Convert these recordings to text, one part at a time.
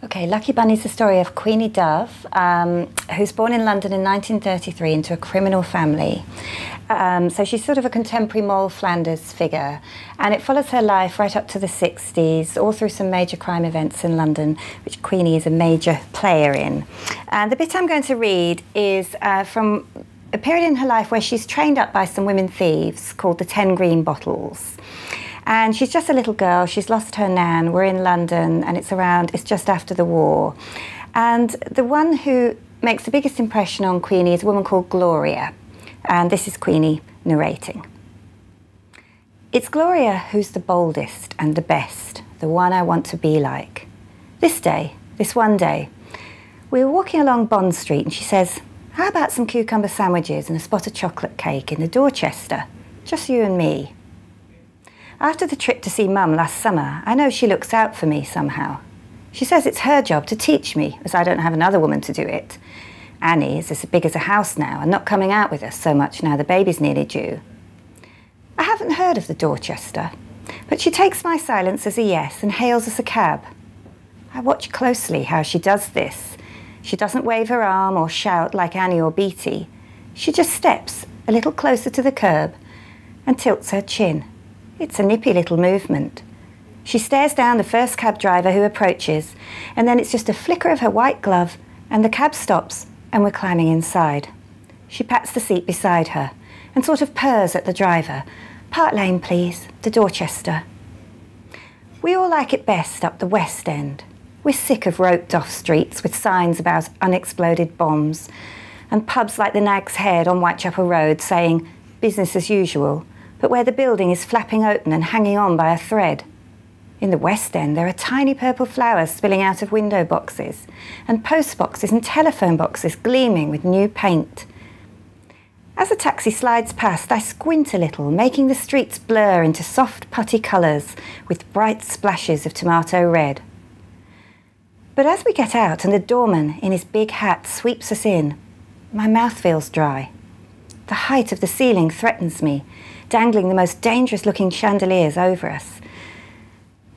Okay, Lucky Bunny's the story of Queenie Dove, who's born in London in 1933 into a criminal family. So she's sort of a contemporary Moll Flanders figure, and it follows her life right up to the 60s, all through some major crime events in London, which Queenie is a major player in. And the bit I'm going to read is from a period in her life where she's trained up by some women thieves called the 10 Green Bottles. And she's just a little girl, she's lost her nan, we're in London, and it's just after the war. And the one who makes the biggest impression on Queenie is a woman called Gloria. And this is Queenie narrating. It's Gloria who's the boldest and the best, the one I want to be like. This one day, we were walking along Bond Street and she says, "How about some cucumber sandwiches and a spot of chocolate cake in the Dorchester? Just you and me." After the trip to see Mum last summer, I know she looks out for me somehow. She says it's her job to teach me, as I don't have another woman to do it. Annie is as big as a house now and not coming out with us so much now the baby's nearly due. I haven't heard of the Dorchester, but she takes my silence as a yes and hails us a cab. I watch closely how she does this. She doesn't wave her arm or shout like Annie or Beattie. She just steps a little closer to the curb and tilts her chin. It's a nippy little movement. She stares down the first cab driver who approaches, and then it's just a flicker of her white glove, and the cab stops, and we're climbing inside. She pats the seat beside her, and sort of purrs at the driver. "Park lane, please, the Dorchester." We all like it best up the West End. We're sick of roped-off streets with signs about unexploded bombs, and pubs like the Nag's Head on Whitechapel Road saying, "business as usual," but where the building is flapping open and hanging on by a thread. In the West End, there are tiny purple flowers spilling out of window boxes, and post boxes and telephone boxes gleaming with new paint. As the taxi slides past, I squint a little, making the streets blur into soft putty colours with bright splashes of tomato red. But as we get out and the doorman in his big hat sweeps us in, my mouth feels dry. The height of the ceiling threatens me, dangling the most dangerous-looking chandeliers over us.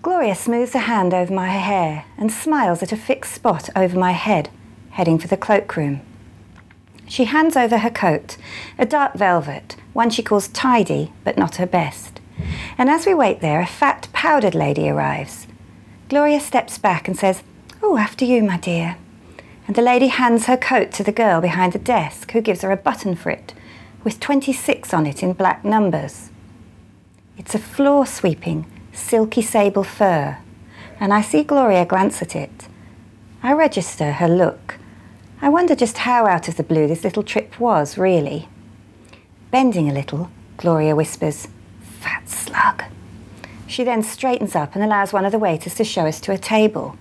Gloria smooths a hand over my hair and smiles at a fixed spot over my head, heading for the cloakroom. She hands over her coat, a dark velvet, one she calls tidy, but not her best. And as we wait there, a fat, powdered lady arrives. Gloria steps back and says, "Oh, after you, my dear." And the lady hands her coat to the girl behind the desk, who gives her a button for it, with 26 on it in black numbers. It's a floor-sweeping, silky sable fur, and I see Gloria glance at it. I register her look. I wonder just how out of the blue this little trip was, really. Bending a little, Gloria whispers, "Fat slug." She then straightens up and allows one of the waiters to show us to a table.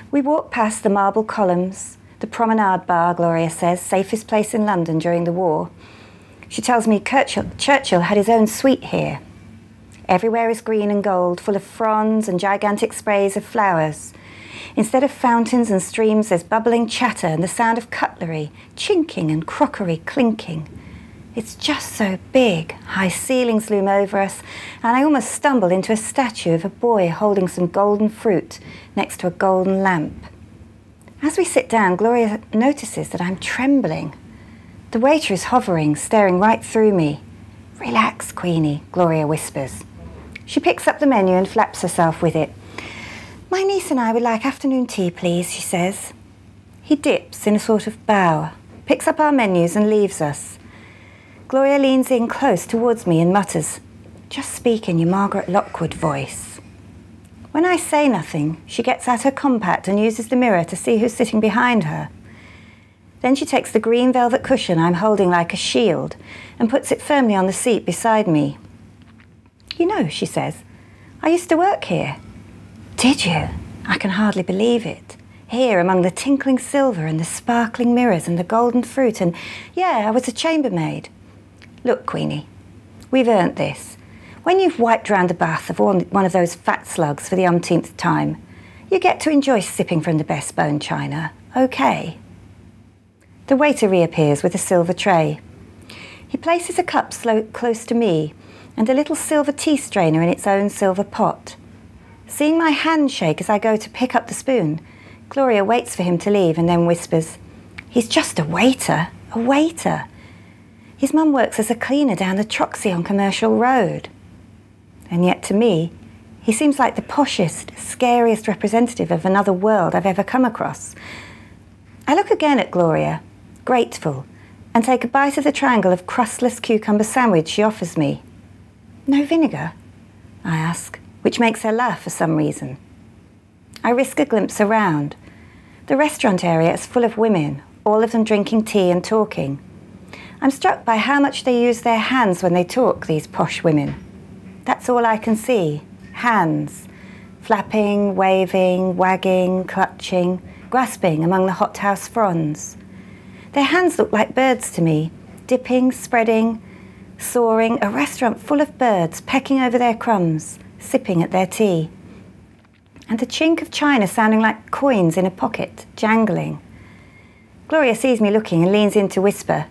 We walk past the marble columns, the promenade bar, Gloria says, safest place in London during the war. She tells me Churchill had his own suite here. Everywhere is green and gold, full of fronds and gigantic sprays of flowers. Instead of fountains and streams, there's bubbling chatter and the sound of cutlery, chinking and crockery clinking. It's just so big. High ceilings loom over us, and I almost stumble into a statue of a boy holding some golden fruit next to a golden lamp. As we sit down, Gloria notices that I'm trembling. The waiter is hovering, staring right through me. "Relax, Queenie," Gloria whispers. She picks up the menu and flaps herself with it. "My niece and I would like afternoon tea, please," she says. He dips in a sort of bow, picks up our menus and leaves us. Gloria leans in close towards me and mutters, "Just speak in your Margaret Lockwood voice." When I say nothing, she gets out her compact and uses the mirror to see who's sitting behind her. Then she takes the green velvet cushion I'm holding like a shield and puts it firmly on the seat beside me. "You know," she says, "I used to work here." "Did you?" I can hardly believe it. Here among the tinkling silver and the sparkling mirrors and the golden fruit, and yeah, I was a chambermaid. "Look, Queenie, we've earned this. When you've wiped round the bath of one of those fat slugs for the umpteenth time, you get to enjoy sipping from the best bone china, okay?" The waiter reappears with a silver tray. He places a cup close to me and a little silver tea strainer in its own silver pot. Seeing my hand shake as I go to pick up the spoon, Gloria waits for him to leave and then whispers, "He's just a waiter, a waiter. His mum works as a cleaner down the Troxy on Commercial Road." And yet to me, he seems like the poshest, scariest representative of another world I've ever come across. I look again at Gloria, grateful, and take a bite of the triangle of crustless cucumber sandwich she offers me. "No vinegar?" I ask, which makes her laugh for some reason. I risk a glimpse around. The restaurant area is full of women, all of them drinking tea and talking. I'm struck by how much they use their hands when they talk, these posh women. That's all I can see, hands, flapping, waving, wagging, clutching, grasping among the hothouse fronds. Their hands look like birds to me, dipping, spreading, soaring, a restaurant full of birds pecking over their crumbs, sipping at their tea. And the chink of china sounding like coins in a pocket, jangling. Gloria sees me looking and leans in to whisper,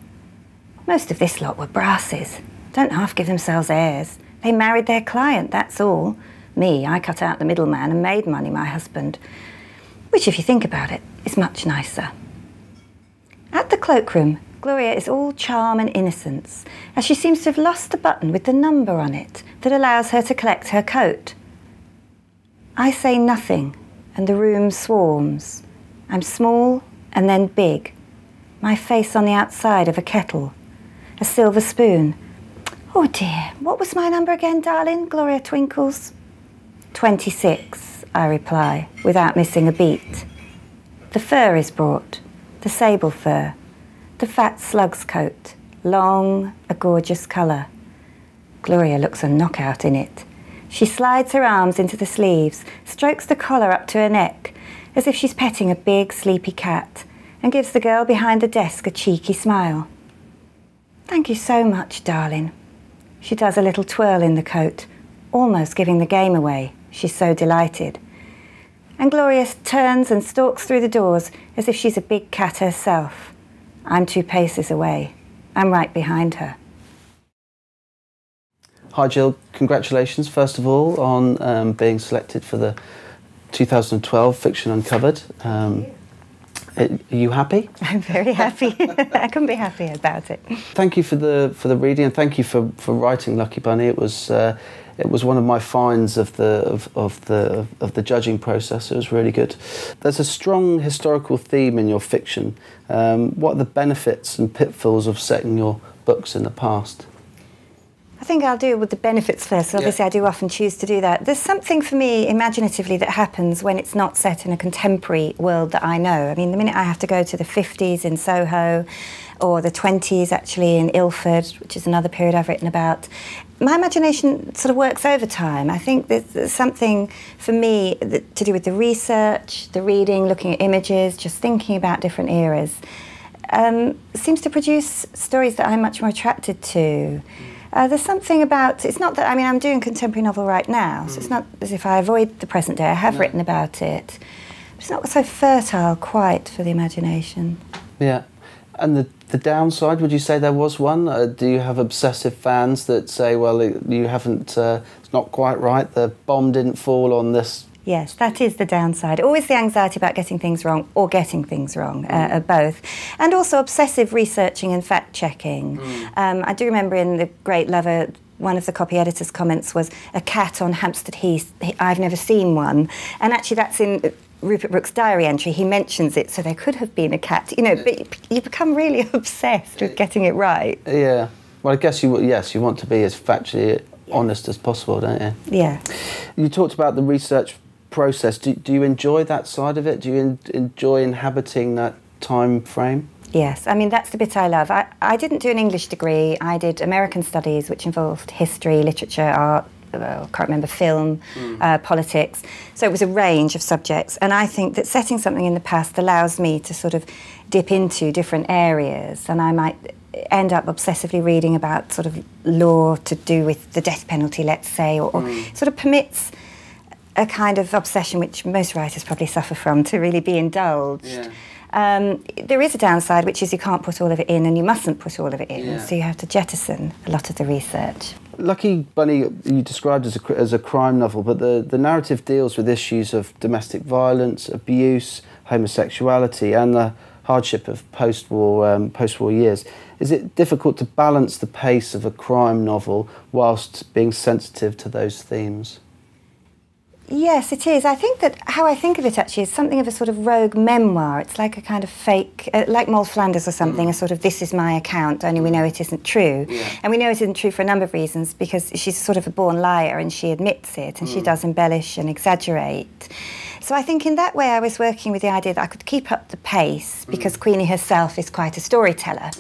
"Most of this lot were brasses. Don't half give themselves airs. They married their client, that's all. Me, I cut out the middleman and made money, my husband. Which, if you think about it, is much nicer." At the cloakroom, Gloria is all charm and innocence, as she seems to have lost the button with the number on it that allows her to collect her coat. I say nothing, and the room swarms. I'm small and then big, my face on the outside of a kettle, a silver spoon. "Oh dear, what was my number again, darling?" Gloria twinkles. 26, I reply, without missing a beat. The fur is brought, the sable fur, the fat slug's coat, long, a gorgeous colour. Gloria looks a knockout in it. She slides her arms into the sleeves, strokes the collar up to her neck, as if she's petting a big, sleepy cat, and gives the girl behind the desk a cheeky smile. "Thank you so much, darling." She does a little twirl in the coat, almost giving the game away. She's so delighted. And Gloria turns and stalks through the doors as if she's a big cat herself. I'm 2 paces away. I'm right behind her. Hi Jill, congratulations first of all on being selected for the 2012 Fiction Uncovered. Are you happy? I'm very happy. I couldn't be happier about it. Thank you for the reading, and thank you for writing Lucky Bunny. It was one of my finds of the judging process. It was really good. There's a strong historical theme in your fiction. What are the benefits and pitfalls of setting your books in the past? I think I'll deal with the benefits first. Obviously, yeah. I do often choose to do that. There's something for me imaginatively that happens when it's not set in a contemporary world that I know. I mean, the minute I have to go to the 50s in Soho, or the 20s actually in Ilford, which is another period I've written about, my imagination sort of works overtime. I think there's something for me to do with the research, the reading, looking at images, just thinking about different eras. Seems to produce stories that I'm much more attracted to. There's something about, it's not that, I mean, I'm doing contemporary novel right now, so it's not as if I avoid the present day. I have written about it. But it's not so fertile quite for the imagination. Yeah. And the downside, would you say there was one? Do you have obsessive fans that say, well, you haven't, it's not quite right, the bomb didn't fall on this? Yes, that is the downside. Always the anxiety about getting things wrong or getting things wrong, both. And also obsessive researching and fact-checking. I do remember in The Great Lover, one of the copy editor's comments was, "A cat on Hampstead Heath, I've never seen one." And actually that's in Rupert Brooke's diary entry. He mentions it, so there could have been a cat. You know, but you become really obsessed with getting it right. Yeah. Well, I guess you want to be as factually honest as possible, don't you? Yeah. You talked about the research process. Do you enjoy that side of it? Do you enjoy inhabiting that time frame? Yes, I mean, that's the bit I love. I didn't do an English degree. I did American studies, which involved history, literature, art, I can't remember, film, politics. So it was a range of subjects. And I think that setting something in the past allows me to sort of dip into different areas. And I might end up obsessively reading about sort of law to do with the death penalty, let's say, or sort of permits a kind of obsession which most writers probably suffer from to really be indulged. Yeah. There is a downside, which is you can't put all of it in, and you mustn't put all of it in, so you have to jettison a lot of the research. Lucky Bunny you described as a crime novel, but the narrative deals with issues of domestic violence, abuse, homosexuality and the hardship of post-war years. Is it difficult to balance the pace of a crime novel whilst being sensitive to those themes? Yes, it is. I think that how I think of it actually is something of a sort of rogue memoir. It's like a kind of fake, like Moll Flanders or something, a sort of this is my account, only we know it isn't true. Yeah. And we know it isn't true for a number of reasons, because she's sort of a born liar and she admits it, and she does embellish and exaggerate. So I think in that way I was working with the idea that I could keep up the pace, because Queenie herself is quite a storyteller.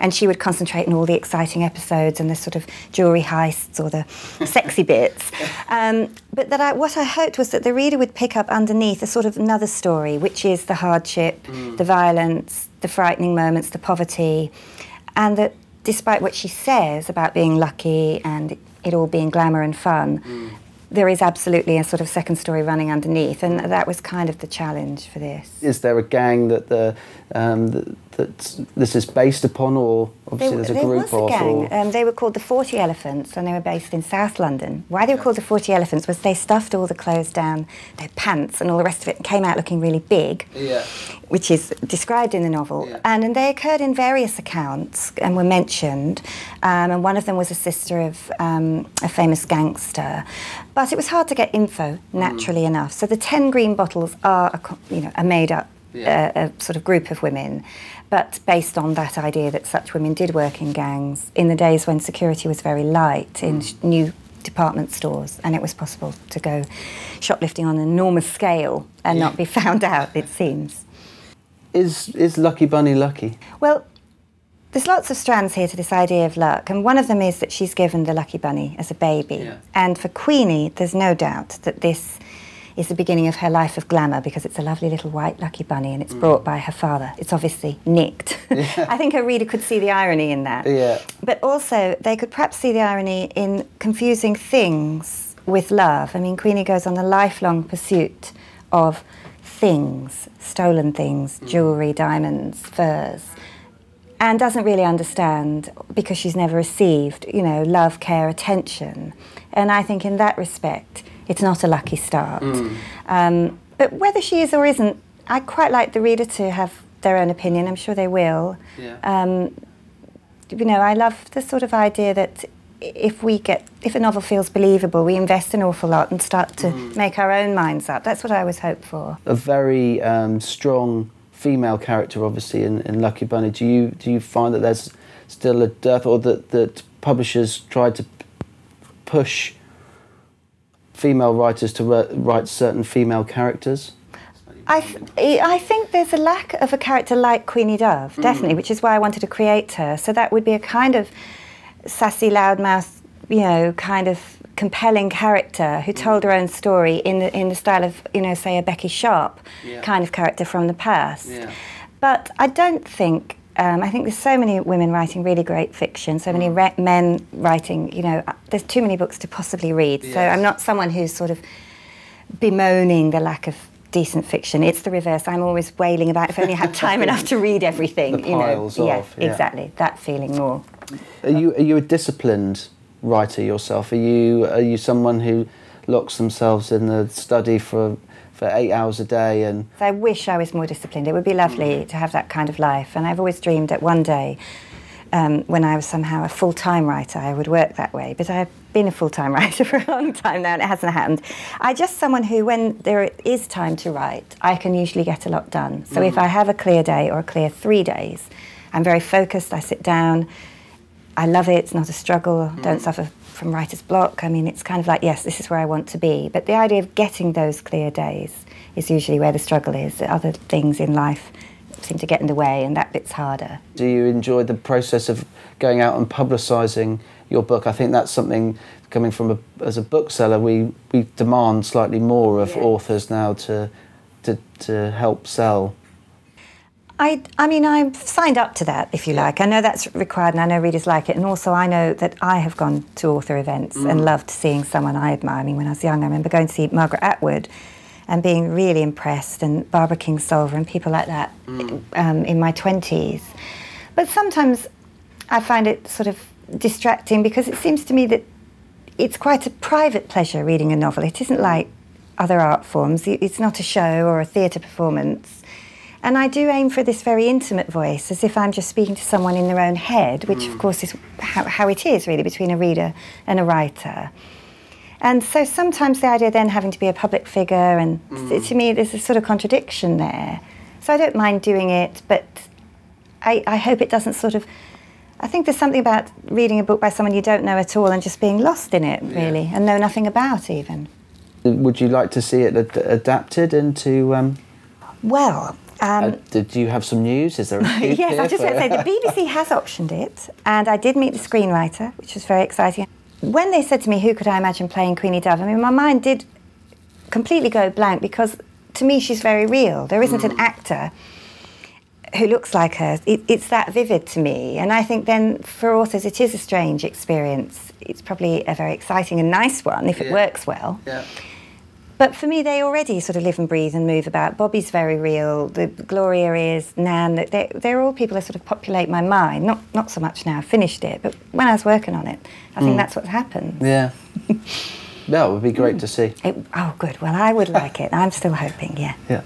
And she would concentrate on all the exciting episodes and the sort of jewellery heists or the sexy bits. But that what I hoped was that the reader would pick up underneath a sort of another story, which is the hardship, the violence, the frightening moments, the poverty, and that despite what she says about being lucky and it all being glamour and fun, there is absolutely a sort of second story running underneath, and that was kind of the challenge for this. Is there a gang that that this is based upon, or obviously there's a group of? There was a gang. They were called the 40 Elephants, and they were based in South London. Why they were called the 40 Elephants was they stuffed all the clothes down their pants and all the rest of it and came out looking really big, which is described in the novel. And they occurred in various accounts and were mentioned, and one of them was a sister of a famous gangster. But it was hard to get info, naturally enough. So the 10 green bottles are, a made-up a sort of group of women, but based on that idea that such women did work in gangs in the days when security was very light in new department stores, and it was possible to go shoplifting on an enormous scale and not be found out, it seems. Is Lucky Bunny lucky? Well, there's lots of strands here to this idea of luck, and one of them is that she's given the Lucky Bunny as a baby. And for Queenie, there's no doubt that this is the beginning of her life of glamour, because it's a lovely little white Lucky Bunny and it's brought by her father. It's obviously nicked. I think a reader could see the irony in that. But also, they could perhaps see the irony in confusing things with love. I mean, Queenie goes on a lifelong pursuit of things, stolen things, jewellery, diamonds, furs, and doesn't really understand, because she's never received, love, care, attention. And I think in that respect, it's not a lucky start. But whether she is or isn't, I quite like the reader to have their own opinion. I'm sure they will. I love the sort of idea that if a novel feels believable, we invest an awful lot and start to make our own minds up. That's what I always hope for. A very strong female character, obviously, in Lucky Bunny. Do you find that there's still a dearth, or that publishers try to push female writers to write certain female characters? I think there's a lack of a character like Queenie Dove, definitely, which is why I wanted to create her. So that would be a kind of sassy, loudmouth, kind of compelling character who told her own story in the style of, say, a Becky Sharp kind of character from the past. But I don't think, I think there's so many women writing really great fiction, so many men writing, there's too many books to possibly read. So I'm not someone who's sort of bemoaning the lack of decent fiction. It's the reverse. I'm always wailing about if only I had time enough to read everything. The piles of, exactly, that feeling more. Are you a disciplined writer yourself? Are you someone who locks themselves in the study for 8 hours a day? And I wish I was more disciplined. It would be lovely to have that kind of life, and I've always dreamed that one day, when I was somehow a full-time writer, I would work that way. But I've been a full-time writer for a long time now, and it hasn't happened. I'm just someone who, when there is time to write, I can usually get a lot done. So if I have a clear day or a clear 3 days, I'm very focused, I sit down, I love it, it's not a struggle, don't suffer from writer's block. I mean, it's kind of like, yes, this is where I want to be. But the idea of getting those clear days is usually where the struggle is. Other things in life seem to get in the way, and that bit's harder. Do you enjoy the process of going out and publicising your book? I think that's something, coming from as a bookseller, we demand slightly more of authors now to help sell. I mean, I've signed up to that, if you like. I know that's required, and I know readers like it, and also I know that I have gone to author events and loved seeing someone I admire. I mean, when I was young, I remember going to see Margaret Atwood and being really impressed, and Barbara Kingsolver and people like that in my 20s. But sometimes I find it sort of distracting, because it seems to me that it's quite a private pleasure reading a novel. It isn't like other art forms. It's not a show or a theatre performance. And I do aim for this very intimate voice, as if I'm just speaking to someone in their own head, which of course is how it is really between a reader and a writer. And so sometimes the idea of then having to be a public figure, and to me there's a sort of contradiction there. So I don't mind doing it, but I hope it doesn't sort of... I think there's something about reading a book by someone you don't know at all and just being lost in it, really, and know nothing about even. Would you like to see it adapted into... Well... did you have some news? Is there a scoop Yes, here I was just going to say, the BBC has optioned it, and I did meet the screenwriter, which was very exciting. When they said to me, who could I imagine playing Queenie Dove, I mean, my mind did completely go blank, because to me she's very real. There isn't an actor who looks like her. It's that vivid to me, and I think then for authors it is a strange experience. It's probably a very exciting and nice one if it works well. Yeah. But for me, they already sort of live and breathe and move about. Bobby's very real, the Gloria is, Nan, they're all people that sort of populate my mind. Not so much now, I've finished it, but when I was working on it, I think that's what happened. Yeah. That would be great to see. Oh, good. Well, I would like it. I'm still hoping, yeah. Yeah.